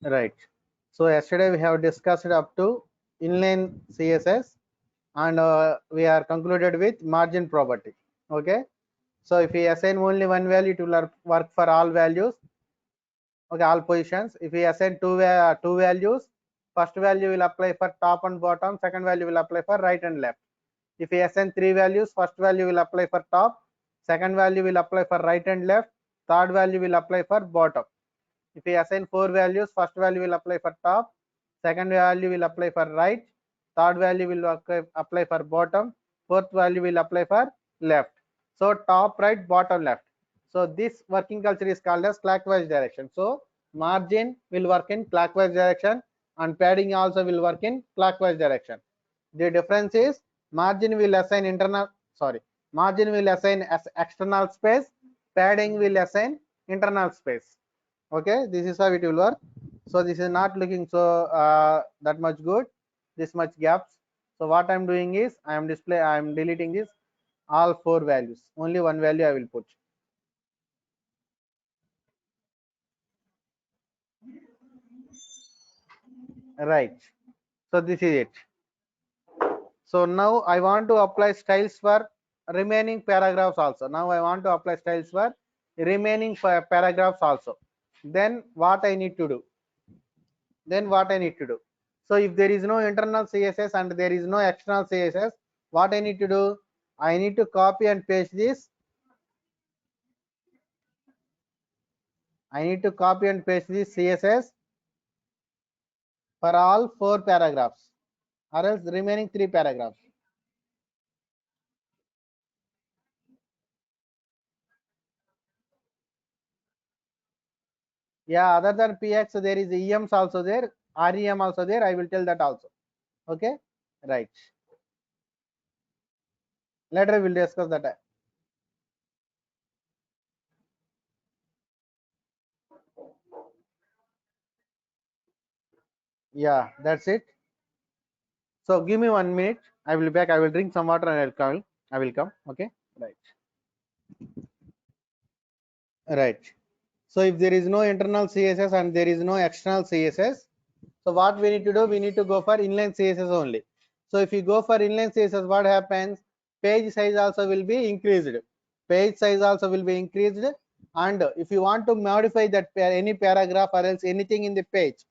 Right. So yesterday we have discussed up to inline CSS, and we are concluded with margin property. Okay. So if we assign only one value, it will work for all values. Okay, all positions. If we assign two values, first value will apply for top and bottom, second value will apply for right and left. If we assign three values, first value will apply for top, second value will apply for right and left, third value will apply for bottom. If we assign four values, first value will apply for top, second value will apply for right, third value will apply for bottom, fourth value will apply for left. So top, right, bottom, left. So this working culture is called as clockwise direction. So margin will work in clockwise direction and padding also will work in clockwise direction. The difference is margin will assign margin will assign as external space, padding will assign internal space. Okay, this is how it will work. So this is not looking so that much good, this much gaps. So what I'm doing is I'm deleting this all four values, only one value I will put. Right. So this is it. So now I want to apply styles for remaining paragraphs also. Now I want to apply styles for remaining paragraphs also. Then what I need to do? So if there is no internal CSS and there is no external CSS, what I need to do? I need to copy and paste this. I need to copy and paste this CSS for all four paragraphs or else remaining three paragraphs. Yeah, other than PX, there is EMs also there, REM also there. I will tell that also. Okay, right. Later we'll discuss that. Yeah, that's it. So give me 1 minute. I will be back. I will drink some water and I will come. Okay, right. Right. So if there is no internal CSS and there is no external CSS, so what we need to do? We need to go for inline CSS only. So if you go for inline CSS, what happens? Page size also will be increased. Page size also will be increased. And if you want to modify that any paragraph or else anything in the page,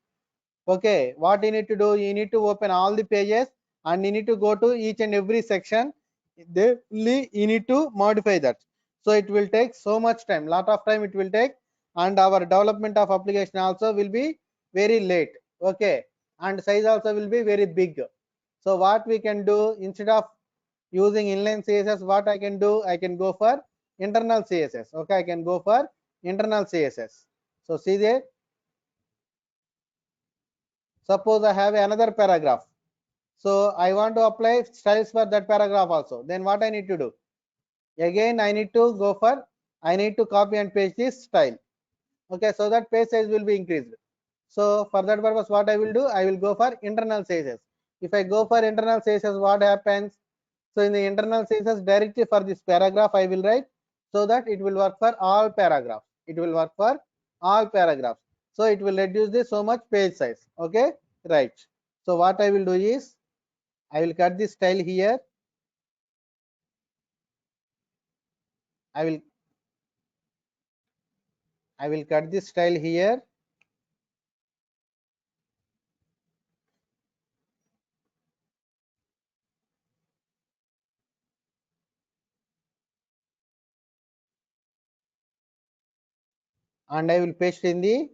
okay, what you need to do? You need to open all the pages and you need to go to each and every section. You need to modify that. So it will take so much time, lot of time it will take, and our development of application also will be very late. Okay, and size also will be very big. So what we can do, instead of using inline CSS, what I can do? I can go for internal CSS. Okay, I can go for internal CSS. So see there. Suppose I have another paragraph. So I want to apply styles for that paragraph also. Then what I need to do? Again, I need to copy and paste this style. Okay, so that page size will be increased. So for that purpose, what I will do? I will go for internal CSS. If I go for internal CSS, what happens? So in the internal CSS, directly for this paragraph, I will write so that it will work for all paragraphs. It will work for all paragraphs. So it will reduce this so much page size. Okay, right. So what I will do is I will cut this style here. I will cut this style here. And I will paste in the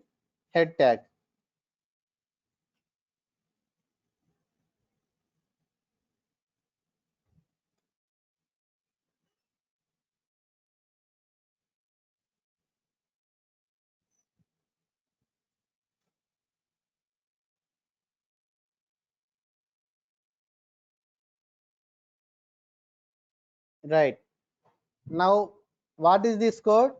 head tag. Right. Now, what is this code?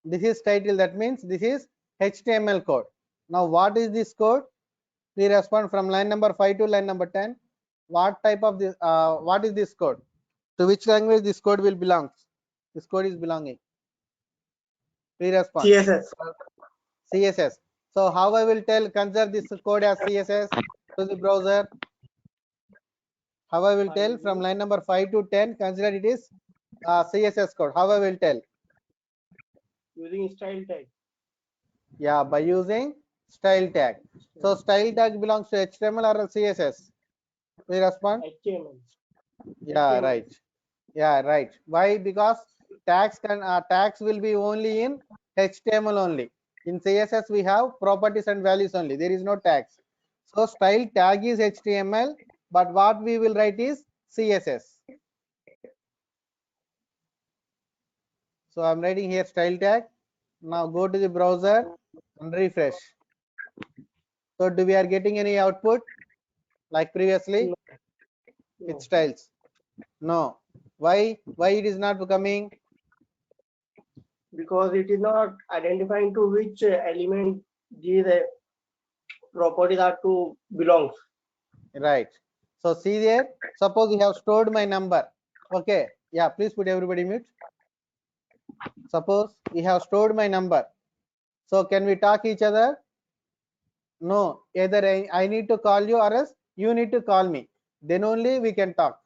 This is title. That means this is HTML code. Now, what is this code? Please respond from line number 5 to line number 10. What type of this? What is this code? To which language this code will belong? This code is belonging. Please respond. CSS. CSS. So how I will tell, consider this code as CSS to the browser. How I will tell from line number 5 to 10, consider it is CSS code. How I will tell? Using style tag. Yeah, by using style tag. So style tag belongs to HTML or CSS? Please respond. HTML. Yeah, HTML. right. Yeah, right. Why? Because tags will be only in HTML only. In CSS we have properties and values only. There is no tags. So style tag is HTML, but what we will write is CSS. So I'm writing here style tag. Now go to the browser and refresh. So do we are getting any output like previously with styles? No. Why it is not coming? Because it is not identifying to which element these properties are to belongs. Right. So see there, suppose you have stored my number. Okay. Yeah, please put everybody mute. Suppose you have stored my number. So can we talk each other? No. Either I need to call you or else you need to call me. Then only we can talk.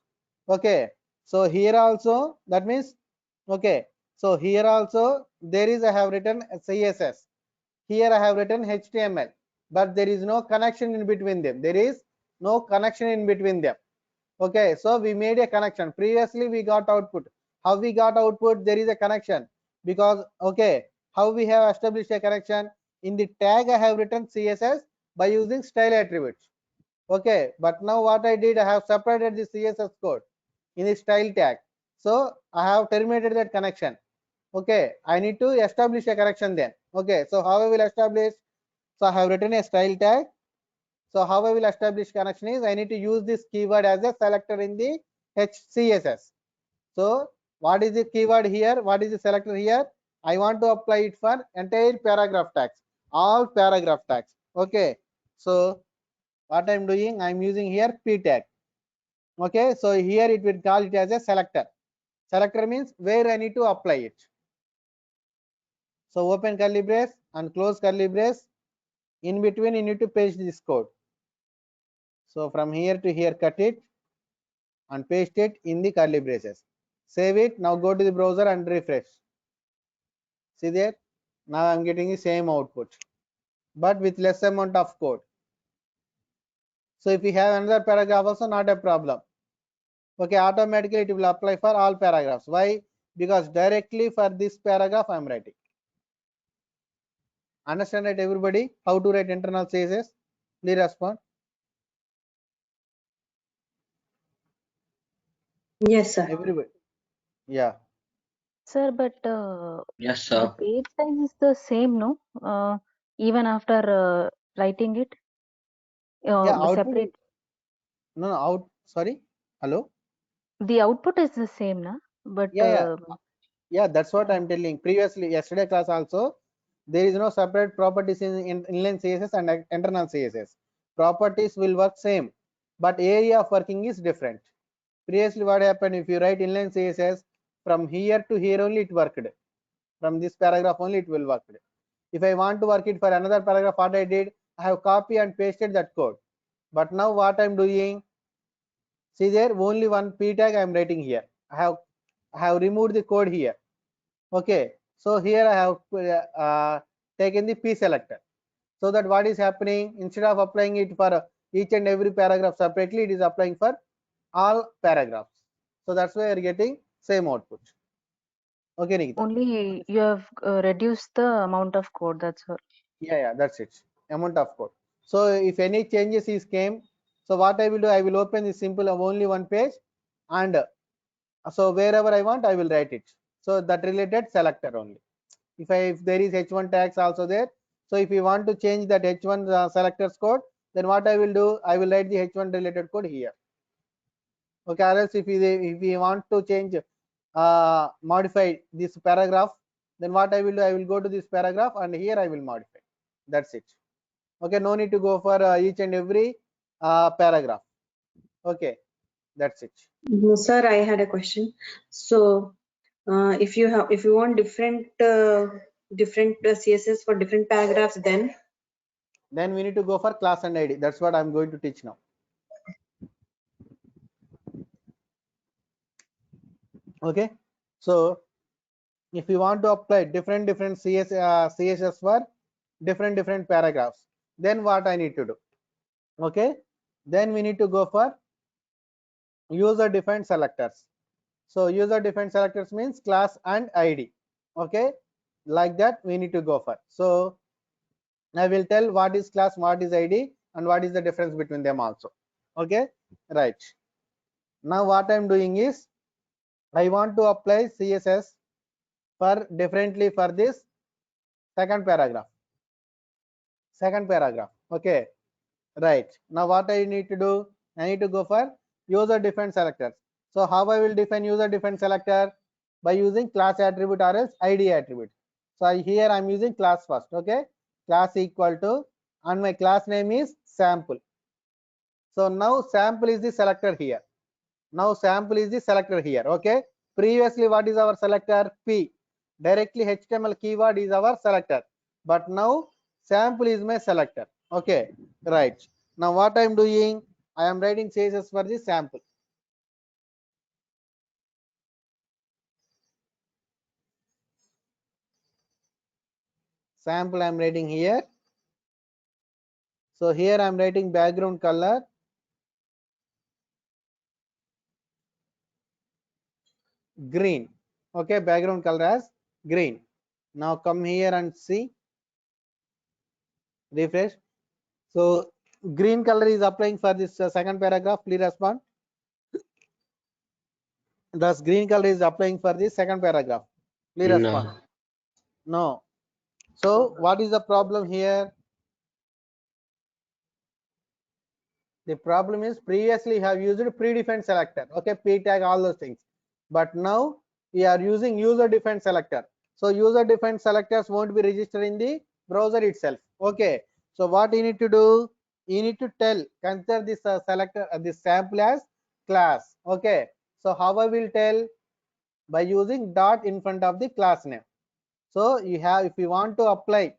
Okay. So here also that means okay. So here also there is I have written CSS. Here I have written HTML, but there is no connection in between them. There is no connection in between them. Okay, so we made a connection. Previously we got output. How we got output? There is a connection because okay, how we have established a connection? In the tag I have written CSS by using style attributes. Okay, but now what I did, I have separated the CSS code in the style tag. So I have terminated that connection. Okay, I need to establish a connection then. Okay, so how I will establish? So I have written a style tag. So how I will establish connection is I need to use this keyword as a selector in the HCSS. So what is the keyword here? What is the selector here? I want to apply it for entire paragraph tags, all paragraph tags. Okay, so what I'm doing, I'm using here p tag. Okay, so here it will call it as a selector. Selector means where I need to apply it. So open curly brace and close curly brace. In between you need to paste this code. So from here to here, cut it and paste it in the curly braces. Save it. Now go to the browser and refresh. See there? Now I'm getting the same output, but with less amount of code. So if you have another paragraph also, not a problem. Okay, automatically it will apply for all paragraphs. Why? Because directly for this paragraph I'm writing. Understand it, everybody? How to write internal CSS? Please respond. Yes, sir. Everybody. Yeah. Sir, but Yes, the sir. page size is the same, no? Even after writing it, Yeah. the Output. separate. No. Out. Sorry. Hello. The output is the same, na? But Yeah. Yeah. That's what I'm telling. Previously, yesterday class also, there is no separate properties in inline CSS and internal CSS. Properties will work same, but area of working is different. Previously, what happened? If you write inline CSS from here to here only it worked. From this paragraph only it will work. If I want to work it for another paragraph, what I did, I have copy and pasted that code. But now what I'm doing, see there, only one p tag I'm writing here. I have removed the code here. Okay, so here I have taken the p selector. So that what is happening, instead of applying it for each and every paragraph separately, it is applying for all paragraphs. So that's why you're getting same output. Okay, Nikita. only you have reduced the amount of code. That's all. Yeah, that's it. Amount of code. So if any changes is came, so what I will do, I will open this simple of only one page, and so wherever I want, I will write it. So that related selector only. If there is h1 tags also there, so if you want to change that h1 selectors code, then what I will do, I will write the h1 related code here. Okay, or else if we want to change modify this paragraph, then what I will do, I will go to this paragraph and here I will modify. That's it. Okay, no need to go for each and every paragraph. Okay, that's it. Sir, I had a question. So if you want different CSS for different paragraphs, then then we need to go for class and ID. That's what I'm going to teach now. Okay, so if you want to apply different CSS for different paragraphs, then what I need to do? Okay, then we need to go for user defined selectors. So user defined selectors means class and ID. Okay, like that we need to go for. So I will tell what is class, what is ID, and what is the difference between them also. Okay, right. Now what I'm doing is I want to apply CSS for differently for this second paragraph. Okay, right. Now what I need to do? I need to go for user defined selectors. So how I will define user defined selector? By using class attribute or else ID attribute. So here I'm using class first. Okay, class equal to, and my class name is sample. So now sample is the selector here. Now sample is the selector here. Okay, previously what is our selector? P. Directly HTML keyword is our selector, but now sample is my selector. Okay, right. Now what I am doing? I am writing CSS for the sample. Sample I am writing here. So here I am writing background color green. Okay, background color as green. Now come here and see, refresh. So green color is applying for this second paragraph. Please respond. Thus green color is applying for the second paragraph. Please respond. No. So what is the problem here? The problem is previously have used predefined selector. Okay, p tag, all those things. But now we are using user defined selector. So user defined selectors won't be registered in the browser itself. Okay. So what you need to do? You need to tell, consider this selector, this sample as class. Okay. So how I will tell? By using dot in front of the class name. So you have, if you want to apply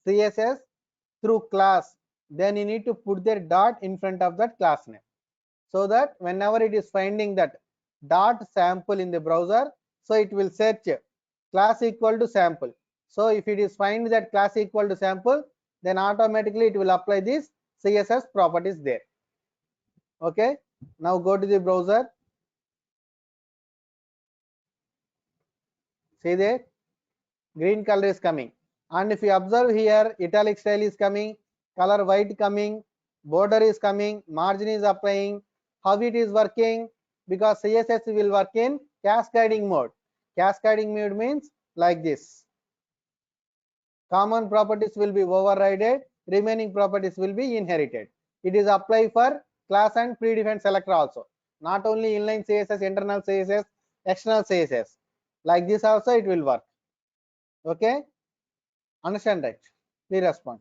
CSS through class, then you need to put their dot in front of that class name, so that whenever it is finding that dot sample in the browser, so it will search class equal to sample. So if it is find that class equal to sample, then automatically it will apply this CSS properties there. Okay, now go to the browser. See there, green color is coming, and if you observe here, italic style is coming, color white coming, border is coming, margin is applying. How it is working? Because CSS will work in cascading mode. Cascading mode means like this. Common properties will be overridden, remaining properties will be inherited. It is applied for class and predefined selector also. Not only inline CSS, internal CSS, external CSS. Like this also it will work. Okay, understand right? Please respond.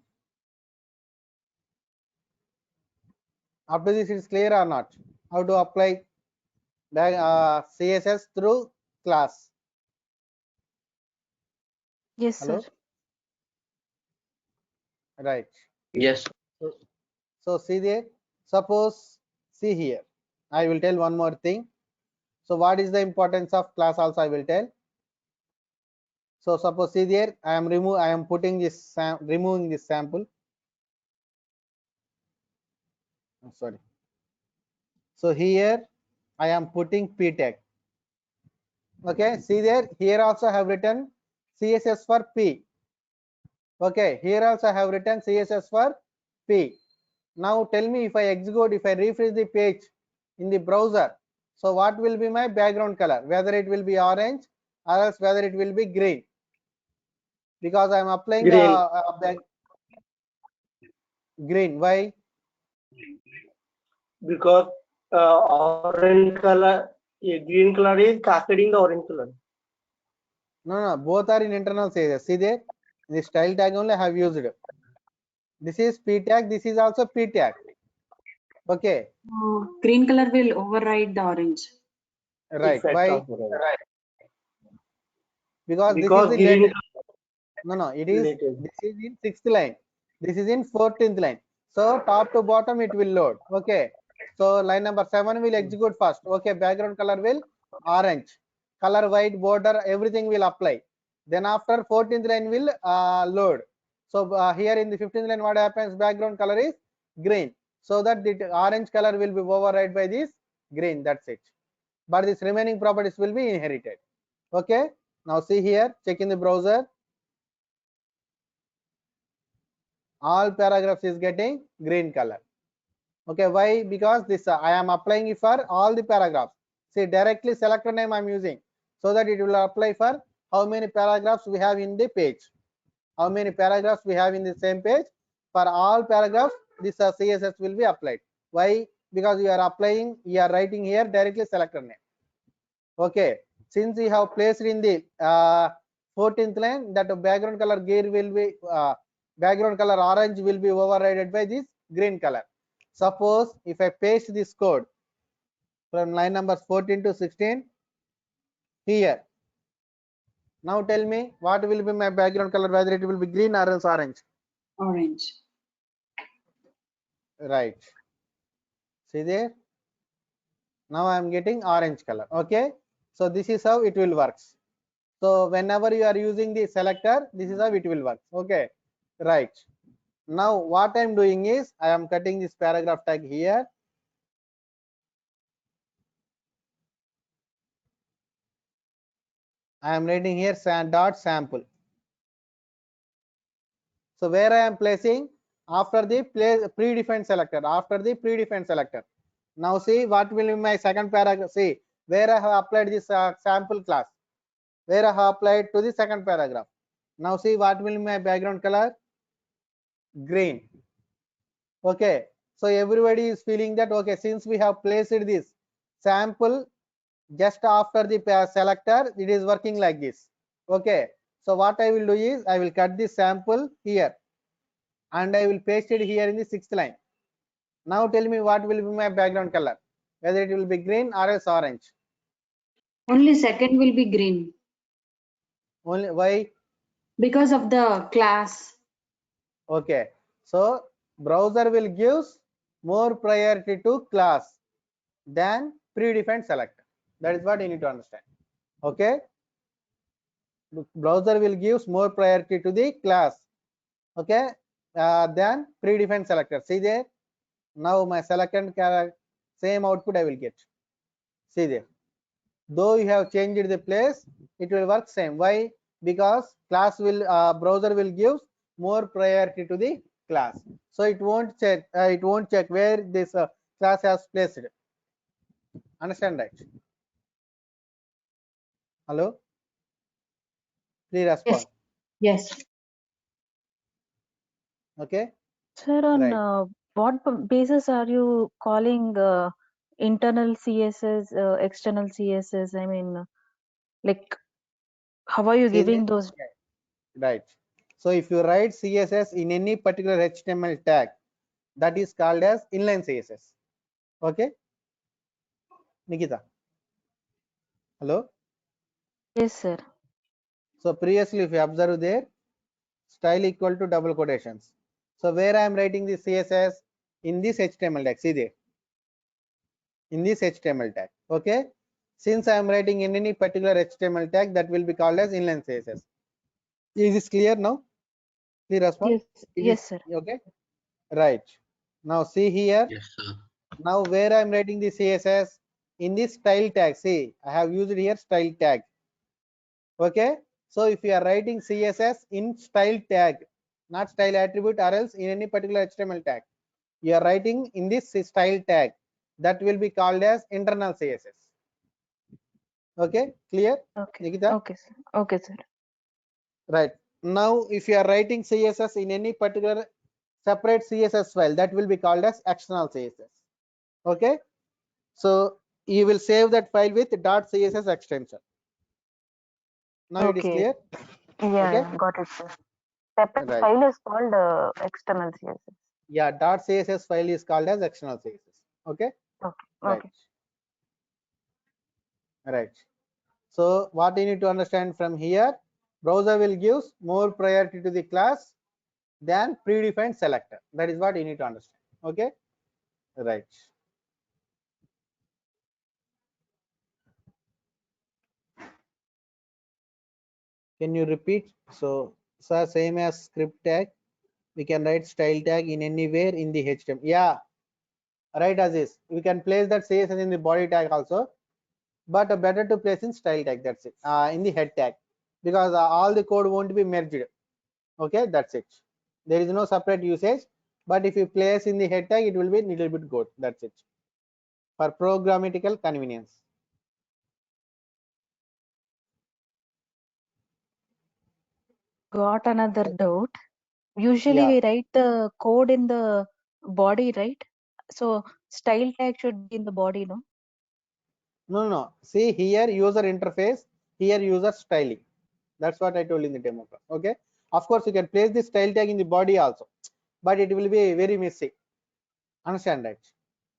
Up to this is clear or not? How to apply CSS through class? Yes, Hello? sir. Right. Yes. So see there, suppose, see here, I will tell one more thing. So what is the importance of class also I will tell. So suppose see there, I am putting this removing this sample. Oh, sorry. So here I am putting p tag. Okay, see there, here also I have written CSS for p. Okay, here also I have written CSS for p. Now tell me, if I execute, if I refresh the page in the browser, so what will be my background color? Whether it will be orange or else whether it will be green, because I am applying Green. Green. Why? Because orange color, green color is cascading the orange color. No, both are in internal CSS. See there, the style tag only I have used. This is p tag, this is also p tag. Okay. Green color will override the orange. Right. Effect Why? of orange. Because this is Because the green latest. No, it is, related. this is in 6th line. This is in 14th line. So top to bottom it will load. Okay. So line number 7 will execute first. Okay. Background color will orange. Color white border, everything will apply. Then after 14th line will load. So here in the 15th line, what happens? Background color is green. So that the orange color will be override by this green. That's it. But this remaining properties will be inherited. Okay. Now see here, check in the browser. All paragraphs is getting green color. Okay, why? Because this I am applying it for all the paragraphs. See, directly selector name I am using, so that it will apply for how many paragraphs we have in the page. How many paragraphs we have in the same page. For all paragraphs, this CSS will be applied. Why? Because you are applying, you are writing here directly selector name. Okay, since we have placed in the 14th line that the background color gear will be background color orange will be overridden by this green color. Suppose if I paste this code from line numbers 14 to 16 here. Now tell me what will be my background color, whether it will be green or else orange. Orange. Right. See there. Now I am getting orange color. Okay. So this is how it will works. So whenever you are using the selector, this is how it will work. Okay. Right. Now what I am doing is I am cutting this paragraph tag here. I am writing here dot sample. So where I am placing after the predefined selector, after the predefined selector. Now see what will be my second paragraph. See where I have applied this sample class, where I have applied to the second paragraph. Now see what will be my background color, green. Okay, so everybody is feeling that okay, since we have placed this sample just after the selector, it is working like this. Okay, so what I will do is I will cut this sample here and I will paste it here in the 6th line. Now tell me what will be my background color, whether it will be green or else orange. Only second will be green Only why? because of the class. Okay, so browser will give more priority to class than predefined selector. That is what you need to understand. Okay, browser will give more priority to the class, okay, than predefined selector. See there, now my second same output I will get. See there, though you have changed the place, it will work same. Why? Because class will browser will give more priority to the class, so it won't check where this class has placed. Understand, right? Hello, please respond. Yes. Okay, Sir, on right. what basis are you calling internal CSS, external CSS? I mean, like, how are you See there, giving those? right. So if you write CSS in any particular HTML tag, that is called as inline CSS. Okay, Nikita. Hello. Yes, sir. So previously, if you observe there, style equal to double quotations. So where I am writing the CSS in this HTML tag, see there, in this HTML tag. Okay, since I am writing in any particular HTML tag, that will be called as inline CSS. Is this clear now? Please respond. Yes, Is yes, this sir. okay? Right. Now see here. Yes, sir. Now where I am writing the CSS in this style tag. See, I have used here style tag. Okay, so if you are writing CSS in style tag, not style attribute or else in any particular HTML tag, you are writing in this style tag, that will be called as internal CSS. Okay, clear, Okay, Nikita? okay, sir. Okay, sir. Right. Now if you are writing CSS in any particular separate CSS file, that will be called as external CSS. Okay, so you will save that file with .css extension. Now it is Okay. clear. Yeah, Okay, yeah, got it, sir. Separate right. file is called external CSS. Yeah, .css file is called as external CSS. Okay, Okay, right, okay. right. So what you need to understand from here, browser will give more priority to the class than predefined selector. That is what you need to understand. Okay, right. Can you repeat? So, sir, same as script tag, we can write style tag in anywhere in the HTML. Yeah, right, Aziz. We can place that CSS in the body tag also, but better to place in style tag. That's it. In the head tag, because all the code won't be merged. Okay, that's it. There is no separate usage, but if you place in the head tag, it will be a little bit good. That's it. For programmatical convenience. Got another doubt. Usually Yeah. we write the code in the body, right? So style tag should be in the body, no? No, no. See here, user interface, here user styling. That's what I told in the demo class. Okay. Of course, you can place the style tag in the body also, but it will be very messy. Understand that?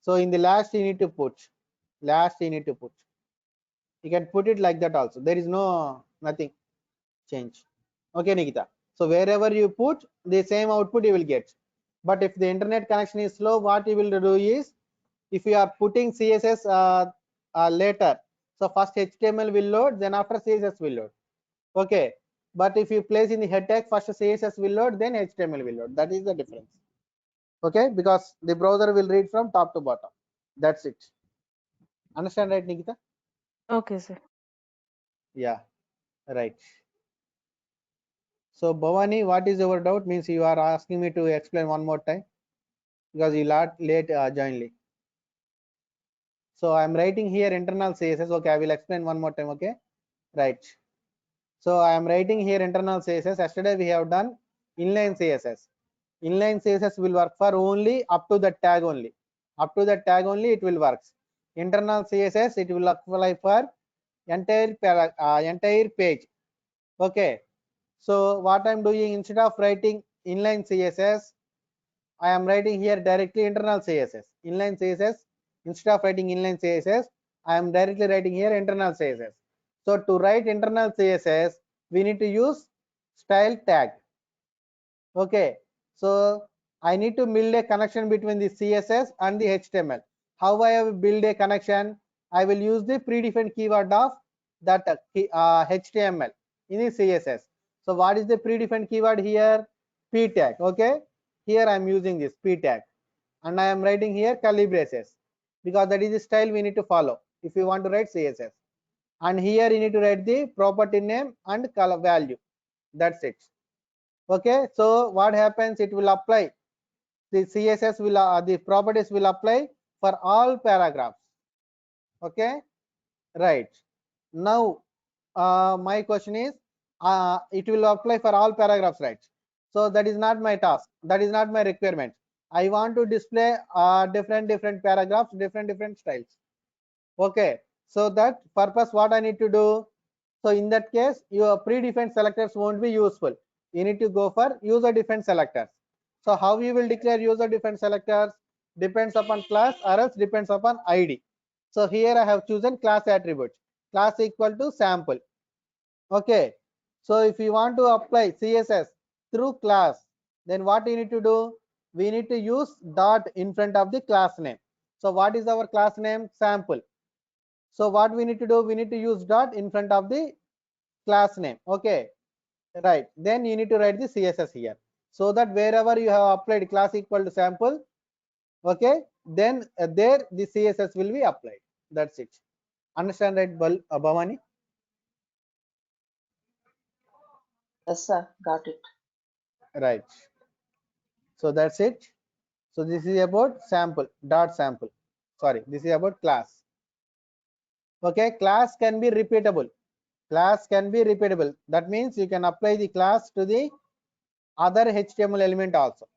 So in the last, you need to put. Last, you need to put. You can put it like that also. There is no nothing change. Okay, Nikita. So wherever you put the same output, you will get. But if the internet connection is slow, what you will do is, if you are putting CSS later, so first HTML will load, then after CSS will load. Okay, but if you place in the head tag, first CSS will load, then HTML will load. That is the difference. Okay, because the browser will read from top to bottom. That's it. Understand, right, Nikita? Okay, sir. Yeah, right. So Bhavani, what is your doubt? Means you are asking me to explain one more time because you late joined. So I'm writing here internal CSS. Okay, I will explain one more time. Okay, right. So I am writing here internal CSS. Yesterday we have done inline CSS. Inline CSS will work for only up to the tag only. Up to the tag only it will work. Internal CSS it will apply for entire page. Okay. So what I'm doing, instead of writing inline CSS, I am writing here directly internal CSS. Inline CSS, instead of writing inline CSS, I am directly writing here internal CSS. So to write internal CSS, we need to use style tag. Okay. So I need to build a connection between the CSS and the HTML. How I will build a connection? I will use the predefined keyword of that HTML in the CSS. So what is the predefined keyword here? P tag. Okay. Here I am using this P tag, and I am writing here curly braces because that is the style we need to follow if you want to write CSS. And here you need to write the property name and color value. That's it. Okay, so what happens, it will apply the CSS will the properties will apply for all paragraphs. Okay, right. Now my question is, it will apply for all paragraphs, right? So that is not my task, that is not my requirement. I want to display different paragraphs, different styles. Okay, so that purpose what I need to do, so in that case your predefined selectors won't be useful. You need to go for user defined selectors. So how you will declare user defined selectors? Depends upon class or else depends upon ID. So here I have chosen class attribute, class equal to sample. Okay, so if you want to apply CSS through class, then what you need to do, we need to use dot in front of the class name. So what is our class name? Sample. So what we need to do, we need to use dot in front of the class name. Okay, right. Then you need to write the CSS here, so that wherever you have applied class equal to sample, okay, then there the CSS will be applied. That's it. Understand, right, Bhavani? Yes, sir. Got it. Right. So that's it. So this is about sample dot sample. Sorry, this is about class. Okay, class can be repeatable. Class can be repeatable. That means you can apply the class to the other HTML element also.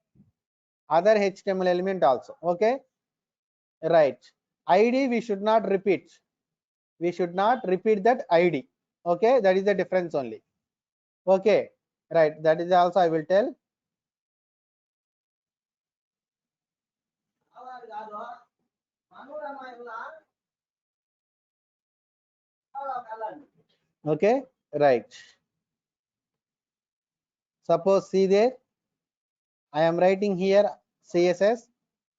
Other HTML element also. Okay, right. ID we should not repeat. We should not repeat that ID. Okay, that is the difference only. Okay, right. That is also I will tell. Okay, right. Suppose see there, I am writing here CSS.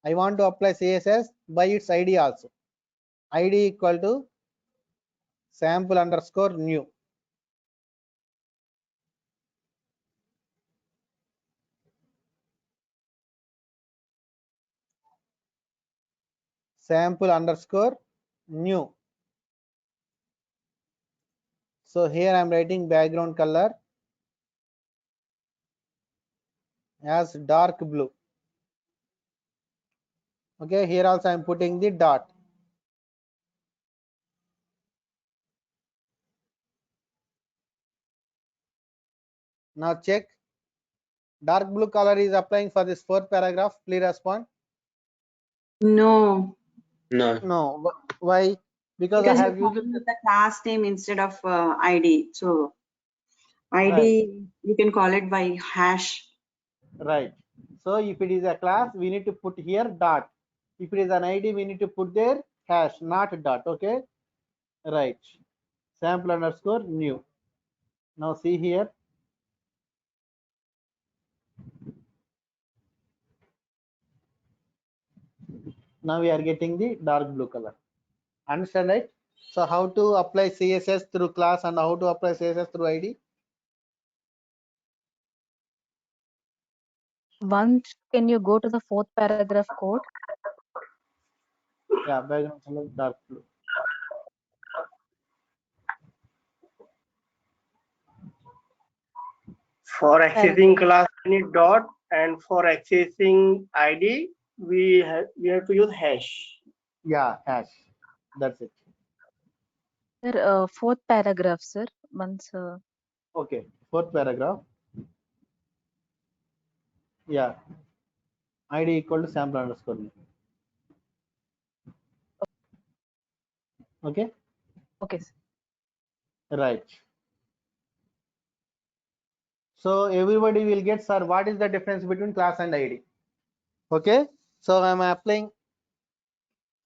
I want to apply CSS by its ID also. ID equal to sample underscore new. Sample underscore new. So here I am writing background color as dark blue. Okay, here also I am putting the dot. Now check. Dark blue color is applying for this fourth paragraph. Please respond. No, No. No. Why? Because because I you're have used calling the class name instead of ID. So ID, Right. you can call it by hash. Right. So if it is a class, we need to put here dot. If it is an ID, we need to put there hash, not dot. Okay. Right. Sample underscore new. Now see here. Now we are getting the dark blue color. Understand, right? So how to apply CSS through class and how to apply CSS through ID? Once, can you go to the fourth paragraph code? Yeah, background color dark blue. For accessing class we need dot, and for accessing ID we have to use hash. Yeah, hash. That's it. Sir, fourth paragraph, sir. Once, Okay. Fourth paragraph. Yeah. ID equal to sample underscore new. Okay. okay, sir. Right. So everybody will get, sir, what is the difference between class and ID? Okay. So I'm applying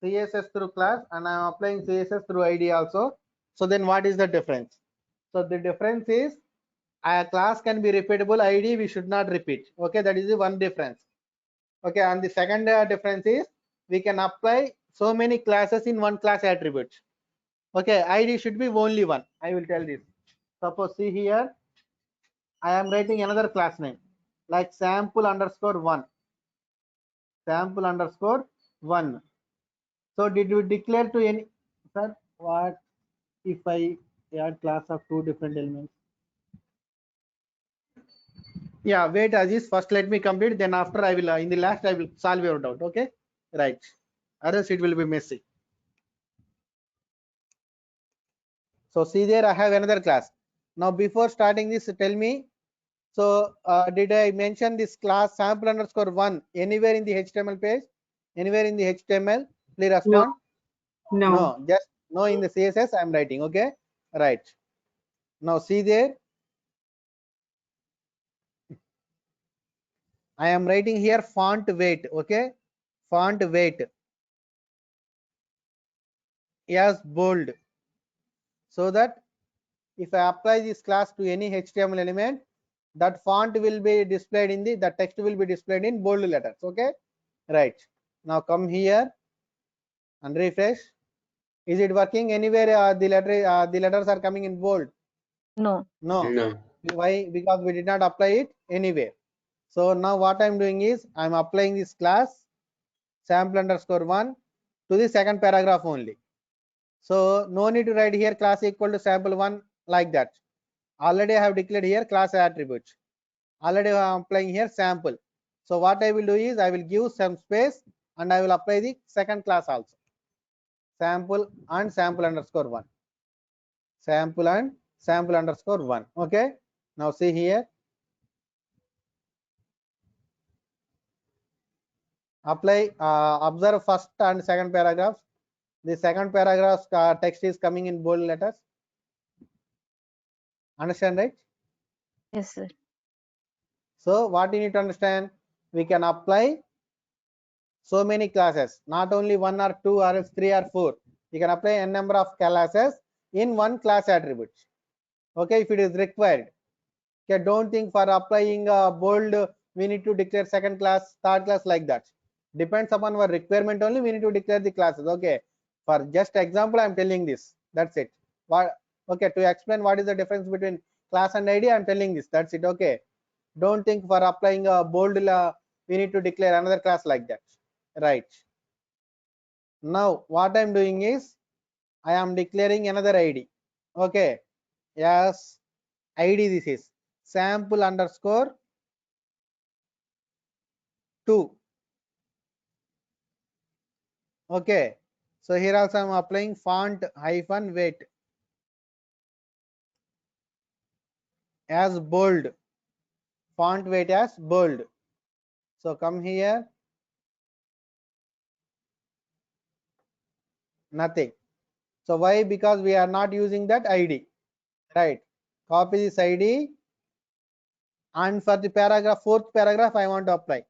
CSS through class and I'm applying CSS through ID also. So then what is the difference? So the difference is a class can be repeatable, ID we should not repeat. Okay, that is the one difference. Okay, and the second difference is we can apply so many classes in one class attribute. Okay, ID should be only one. I will tell this. Suppose see here, I am writing another class name like sample underscore one. Sample underscore one. So did you declare to any, sir, what if I add class of two different elements? Yeah, wait Aziz, first let me complete, then after I will, in the last I will solve your doubt, okay? Right, otherwise it will be messy. So see there, I have another class. Now before starting this, tell me, so did I mention this class sample underscore one anywhere in the HTML page? Anywhere in the HTML? Please respond. No. No, just no in the CSS I am writing, okay? Right. Now see there, I am writing here font weight, okay? Font weight as bold, so that if I apply this class to any HTML element, that font will be displayed in the text will be displayed in bold letters, okay? Right. Now come here and refresh. Is it working anywhere? The letters are coming in bold. No. No. No. Why? Because we did not apply it anywhere. So now what I'm doing is I'm applying this class sample underscore one to the second paragraph only. So no need to write here class equal to sample one like that. Already I have declared here class attribute. Already I am applying here sample. So what I will do is I will give some space and I will apply the second class also. Sample and sample underscore one. Sample and sample underscore one. Okay. Now see here. Apply, observe first and second paragraphs. The second paragraph text is coming in bold letters. Understand, right? Yes, sir. So what you need to understand, we can apply so many classes, not only one or two or three or four. You can apply n number of classes in one class attribute. Okay, if it is required. Okay, don't think for applying bold we need to declare second class, third class, like that. Depends upon our requirement only, we need to declare the classes. Okay, for just example I'm telling this, that's it. What, okay, to explain what is the difference between class and ID, I'm telling this, that's it. Okay, don't think for applying a bold we need to declare another class like that, right? Now what I'm doing is I am declaring another ID. Okay, yes, ID, this is sample underscore 2. Okay, so here also I'm applying font hyphen weight as bold, font weight as bold. So come here, nothing. So why? Because we are not using that ID, right? Copy this ID, and for the paragraph, fourth paragraph I want to apply.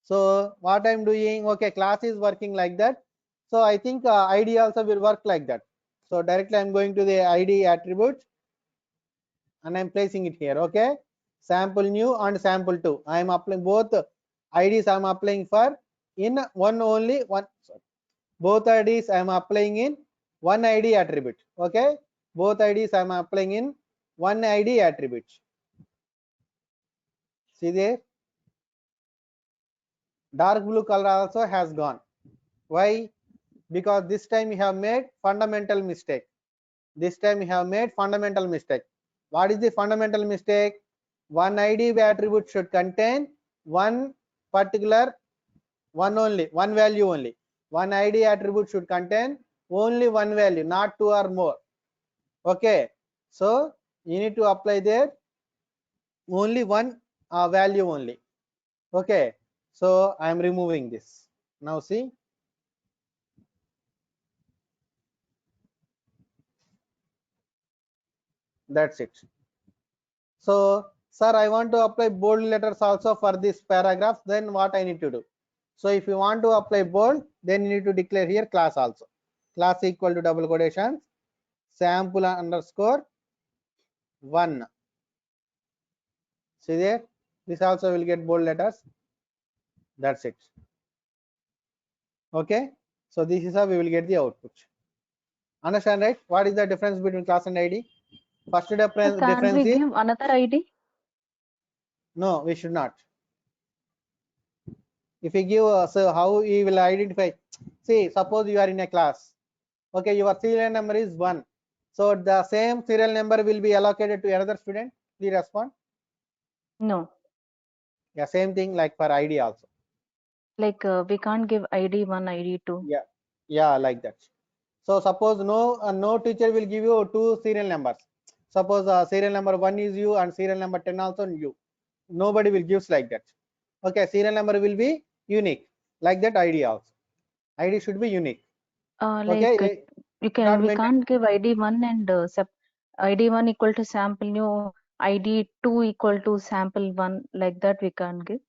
So what I'm doing, okay, class is working like that. So I think ID also will work like that. So directly I'm going to the ID attribute and I'm placing it here. Okay, sample new and sample 2. I am applying both IDs. I am applying for in one only one. Sorry. Both IDs I am applying in one ID attribute. Okay, both IDs I am applying in one ID attribute. See there, dark blue color also has gone. Why? Because this time we have made fundamental mistake. This time we have made fundamental mistake. What is the fundamental mistake? One ID attribute should contain one particular, one only, one value only. One ID attribute should contain only one value, not two or more. Okay, so you need to apply there only one value only. Okay, so I am removing this. Now see, that's it. So sir, I want to apply bold letters also for this paragraph, then what I need to do? So if you want to apply bold, then you need to declare here class also. Class equal to double quotations, sample underscore 1. See there, this also will get bold letters. That's it. Okay, so this is how we will get the output. Understand, right? What is the difference between class and ID? First So difference can't we is, give another ID? no, we should not. If we give, so how we will identify? See, suppose you are in a class. Okay, your serial number is 1. So the same serial number will be allocated to another student. Please respond. No, Yeah, same thing like for ID also. like we can't give ID 1, ID 2. Yeah, yeah, like that. So suppose no teacher will give you two serial numbers. Suppose serial number 1 is you and serial number 10 also you. Nobody will gives like that. Okay, serial number will be unique. Like that ID also. ID should be unique. Like Okay, we not maintain. can't give ID 1 and ID 1 equal to sample new, ID 2 equal to sample 1, like that we can't give.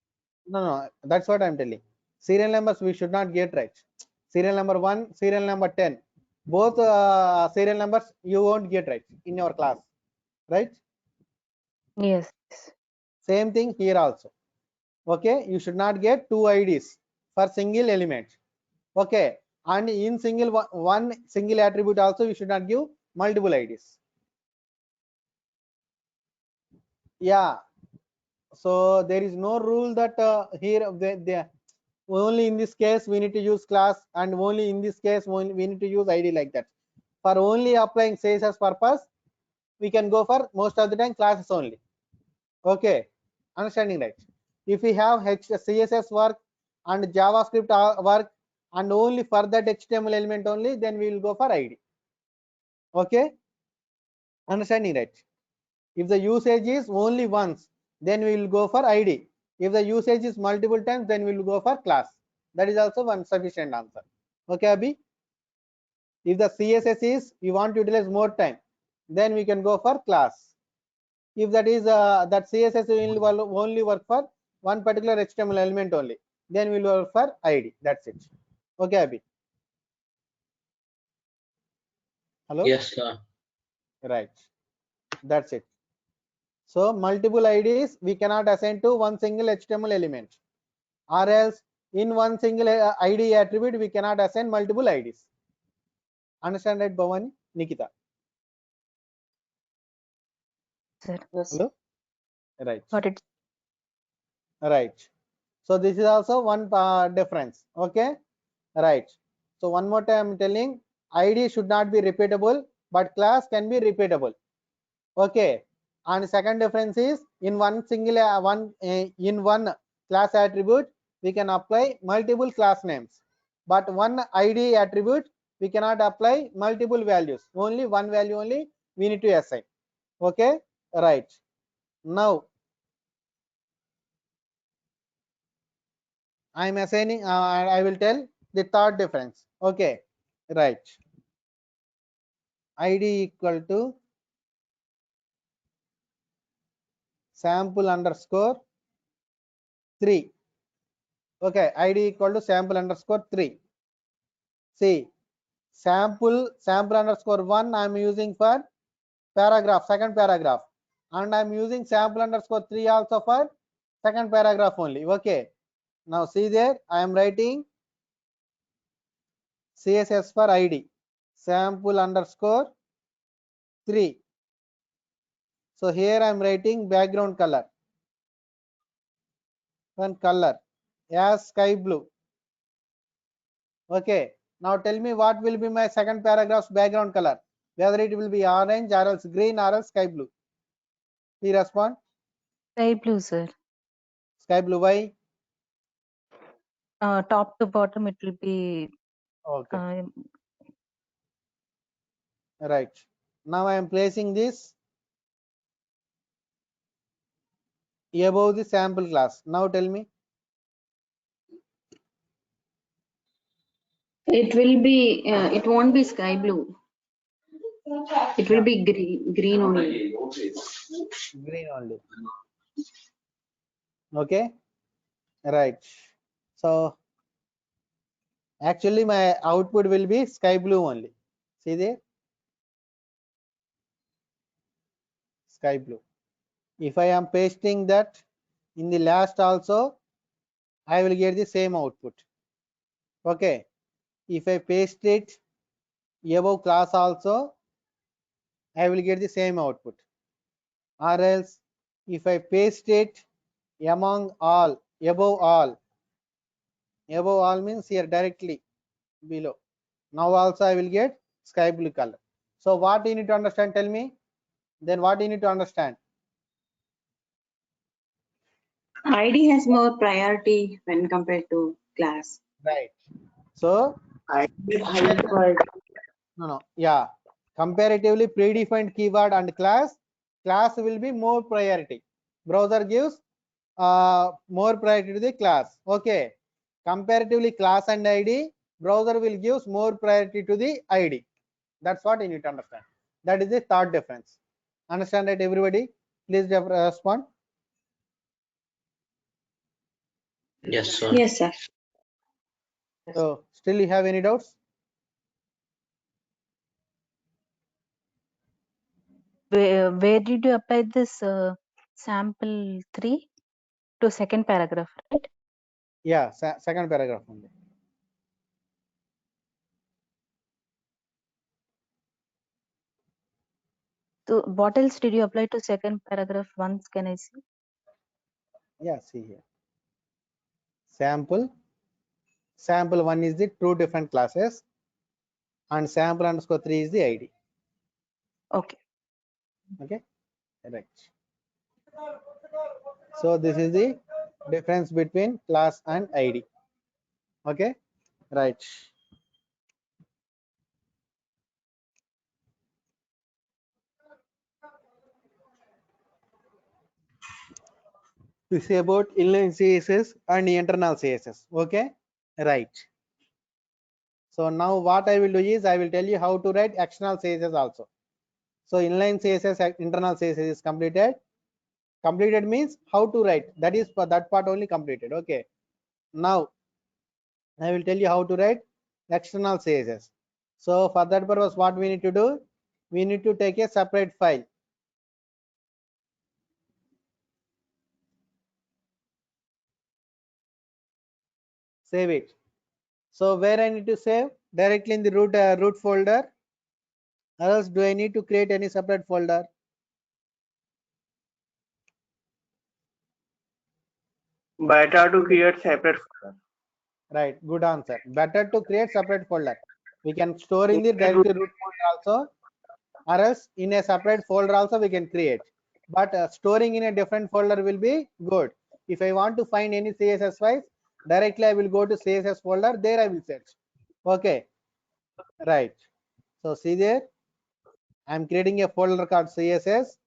No, that's what I'm telling. Serial numbers we should not get right. Serial number 1, serial number 10. Both serial numbers you won't get right in your class, right? Yes. Same thing here also. Okay, you should not get two IDs for single element. Okay, and in single one single attribute also you should not give multiple IDs. Yeah, so there is no rule that here only in this case we need to use class, and only in this case we need to use ID, like that. For only applying CSS purpose, we can go for most of the time classes only. Okay, understanding, right? If we have CSS work and JavaScript work and only for that HTML element only, then we will go for ID. Okay, understanding, right? If the usage is only once, then we will go for ID. If the usage is multiple times, then we will go for class. That is also one sufficient answer. Okay, Abhi? If the CSS is you want to utilize more time, then we can go for class. If that is that CSS will only work for one particular HTML element only, then we will work for ID. That's it. Okay, Abhi? Hello? Yes, sir. Right. That's it. So multiple IDs we cannot assign to one single HTML element, or else in one single ID attribute we cannot assign multiple IDs. Understand right, Bhavani? Nikita? Sir, Hello? Right. got it. Right. So this is also one difference. Okay. Right. So one more time I'm telling, ID should not be repeatable, but class can be repeatable. Okay. And second difference is in one single in one class attribute we can apply multiple class names, but one ID attribute we cannot apply multiple values. Only one value only we need to assign. Okay. Right. Now I am assigning. I will tell the third difference. Okay. Right. ID equal to sample underscore 3. Okay, ID equal to sample underscore 3. See, sample underscore 1 I am using for paragraph, second paragraph, and I am using sample underscore 3 also for second paragraph only. Okay. Now see there, I am writing CSS for ID sample underscore 3. So here I am writing background color and color as sky blue. Okay. Now tell me what will be my second paragraph's background color, whether it will be orange or else green or else sky blue. Please respond. Sky blue, sir. Sky blue. Why? Top to bottom, it will be Okay. Right. Now I am placing this above the sample class. Now tell me. It will be, it won't be sky blue. It will be green only. Green only. Okay. Right. So actually my output will be sky blue only. See there? Sky blue. If I am pasting that in the last also, I will get the same output. Okay. If I paste it above class also, I will get the same output. Or else if I paste it among all, above all means here directly below. Now also I will get sky blue color. So what you need to understand, tell me. Then what you need to understand? ID has more priority when compared to class. Right. So ID is highest priority. no, yeah. Comparatively predefined keyword and class will be more priority. Browser gives more priority to the class. Okay. Comparatively class and ID, browser will give more priority to the ID. That's what you need to understand. That is the third difference. Understand that, everybody? Please respond. Yes, sir. Yes, sir. So still you have any doubts? Where did you apply this sample 3 to second paragraph, right? Yeah, second paragraph only. So what else did you apply to second paragraph once? Can I see? Yeah, see here. Sample 1 is the two different classes, and sample underscore 3 is the ID. Okay. Okay, right. So this is the difference between class and ID. Okay, right. This is about inline CSS and internal CSS. Okay, right. So now what I will do is I will tell you how to write external CSS also. So inline CSS, internal CSS is completed. Completed means how to write. That is for that part only completed. Okay. Now I will tell you how to write external CSS. So for that purpose, what we need to do? We need to take a separate file. save it. So where I need to save? Directly in the root folder, or else do I need to create any separate folder? Better to create separate folder. Right, good answer. Better to create separate folder. We can store in the directory root folder also, or else in a separate folder also we can create. But storing in a different folder will be good. If I want to find any CSS files, directly I will go to CSS folder. There I will search. Okay, right. So see there, I am creating a folder called CSS.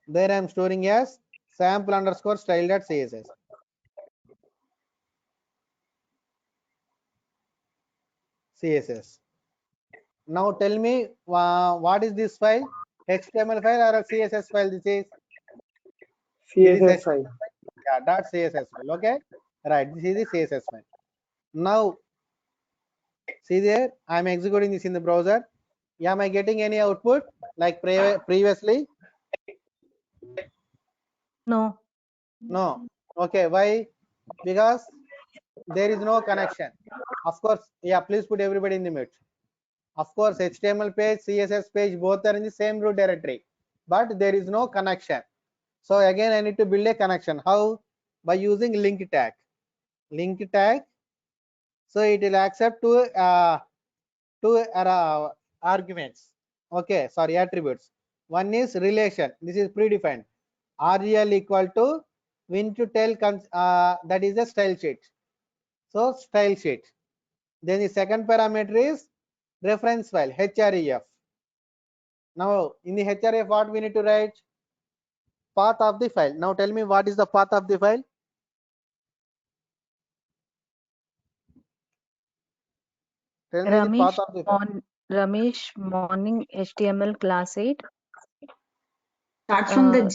There I am storing as sample_style.css. CSS. Now tell me what is this file? HTML file or a CSS file? This is CSS file. yeah, .css file. Okay, right. This is the CSS file. Now see there, I am executing this in the browser. Am I getting any output like previously? No. No. Okay, why? Because there is no connection. Of course, yeah. Please put everybody in the mute. Of course, HTML page, CSS page, both are in the same root directory, but there is no connection. So again, I need to build a connection. How? By using link tag. Link tag. So it will accept two arguments. Okay, sorry, attributes. One is relation. This is predefined. REL equal to win to tell. That is a style sheet. So style sheet. Then the second parameter is reference file, href. Now in the href, what we need to write? Path of the file. Now tell me what is the path of the file? Tell me the path of the file. Ramesh morning HTML class 8. Start from the Uh,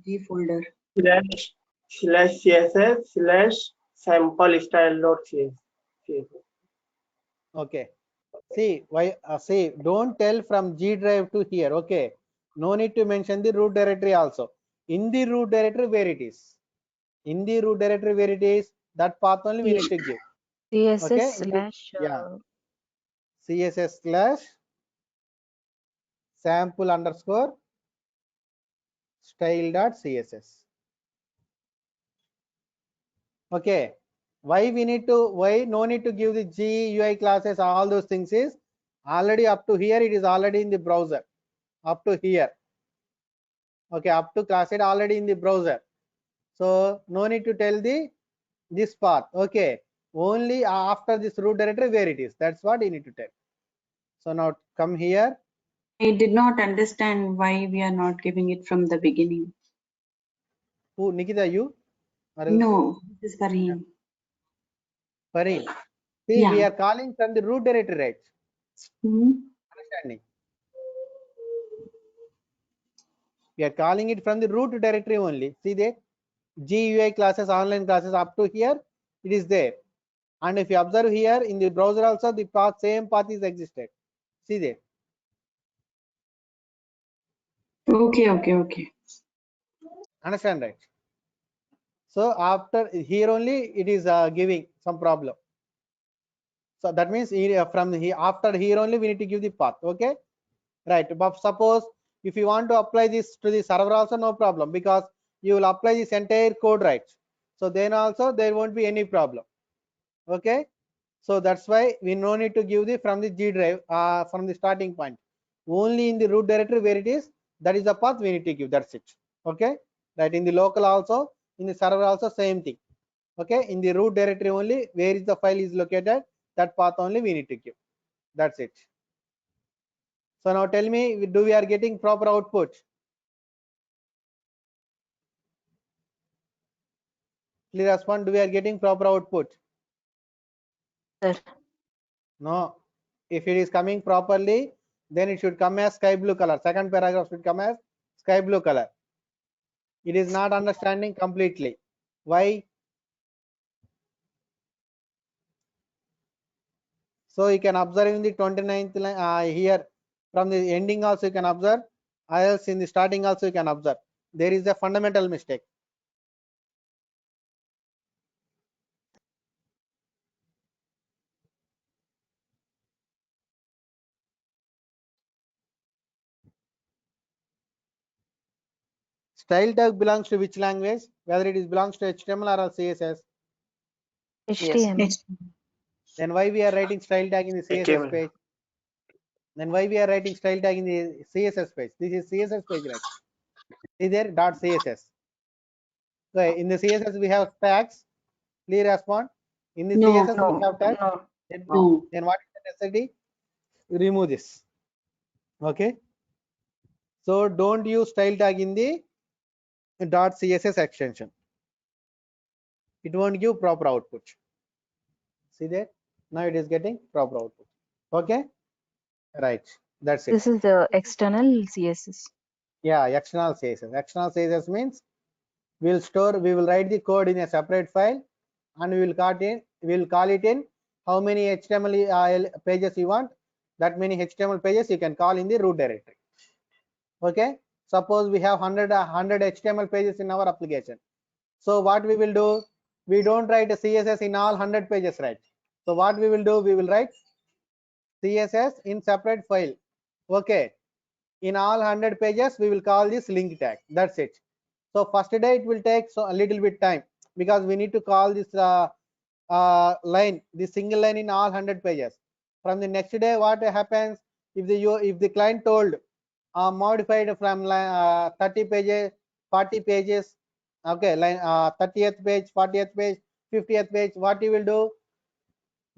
G folder. //css/sample style.css. Okay. See why? See, don't tell from G drive to here. Okay. No need to mention the root directory also. In the root directory where it is. In the root directory where it is, that path only we need to give. CSS Okay. Yeah. CSS slash sample_style.css. Okay. Why no need to give the GUI classes, all those things is already up to here, it is already in the browser. Up to here. Okay, up to class it already in the browser. So no need to tell this path. Okay. Only after this root directory where it is. That's what you need to tell. So now come here. I did not understand why we are not giving it from the beginning. Who, Nikita, you? Or else No, this is Farheen. Fareen. See, we Yeah. are calling from the root directory, right? Understanding? We are calling it from the root directory only. See there, GUI classes, online classes, up to here, it is there. And if you observe here in the browser also, the path, same path is existed. See there. Okay. Understand, right? So after here only it is giving some problem. So that means from here, after here only we need to give the path. Okay, right? But suppose if you want to apply this to the server also, no problem, because you will apply this entire code, right? So then also there won't be any problem. Okay, so that's why we no need to give the from the G drive from the starting point. Only in the root directory where it is, that is the path we need to give. That's it. Okay, right? In the local also, in the server also, same thing. Okay, in the root directory only where is the file is located, that path only we need to give. That's it. So now tell me, do we are getting proper output? Please respond. Do we are getting proper output? Sir. No. If it is coming properly, then it should come as sky blue color. Second paragraph should come as sky blue color. It is not understanding completely. Why? So you can observe in the 29th line here, from the ending also you can observe, else in the starting also you can observe. There is a fundamental mistake. Style tag belongs to which language? Whether it is belongs to HTML or CSS. HTML. Then why we are writing style tag in the CSS HTML. page? Then why we are writing style tag in the CSS page? This is CSS page, right? See there dot CSS. So in the CSS we have tags. Please respond. In the No, CSS we No, have tags. no. No. Then what is the necessity? Remove this. Okay. So don't use style tag in the dot CSS extension. It won't give proper output. See there? Now it is getting proper output. Okay. Right. That's it. This is the external CSS. Yeah, external CSS. External CSS means we will write the code in a separate file, and we will call it in how many HTML pages you want. That many HTML pages you can call in the root directory. Okay. Suppose we have 100 HTML pages in our application. So what we will do? We don't write a CSS in all 100 pages, right? So what we will do? We will write CSS in separate file. Okay. In all 100 pages, we will call this link tag. That's it. So first day it will take a little bit time because we need to call this line, this single line in all 100 pages. From the next day, what happens if the client told modified from 30 pages, 40 pages, okay, line 30th page, 40th page, 50th page. What you will do?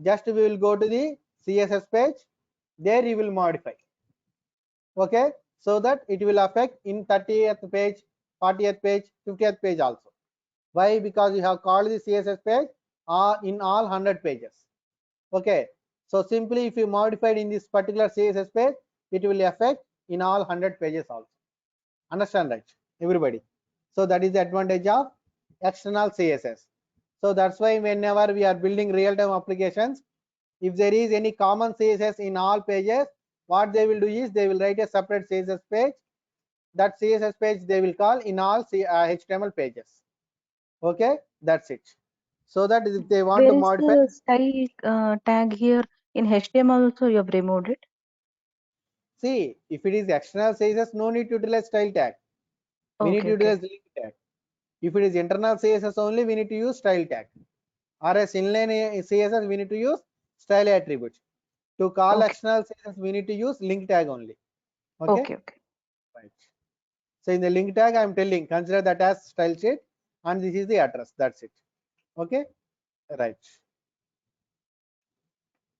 Just we will go to the CSS page. There you will modify. Okay, so that it will affect in 30th page, 40th page, 50th page also. Why? Because you have called the CSS page in all 100 pages. Okay, so simply if you modified in this particular CSS page, it will affect in all 100 pages also. Understand, right, everybody? So that is the advantage of external CSS. So that's why whenever we are building real-time applications, if there is any common CSS in all pages, what they will do is they will write a separate CSS page. That CSS page they will call in all HTML pages. Okay, that's it. So that if they want to Where is modify, the style tag here? In HTML also you have removed it. see, if it is external CSS, no need to utilize style tag. We need to Okay, okay. utilize link tag. If it is internal CSS only, we need to use style tag. Or as inline CSS, we need to use style attributes. To call Okay. external CSS, we need to use link tag only. Okay. Okay, okay. Right. So in the link tag, I am telling consider that as style sheet, and this is the address. That's it. Okay. Right.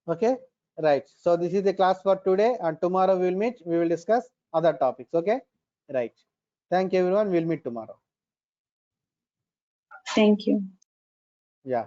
Okay. Right. So this is the class for today, and tomorrow we will meet. We will discuss other topics. Okay. Right. Thank you, everyone. We'll meet tomorrow. Thank you. Yeah.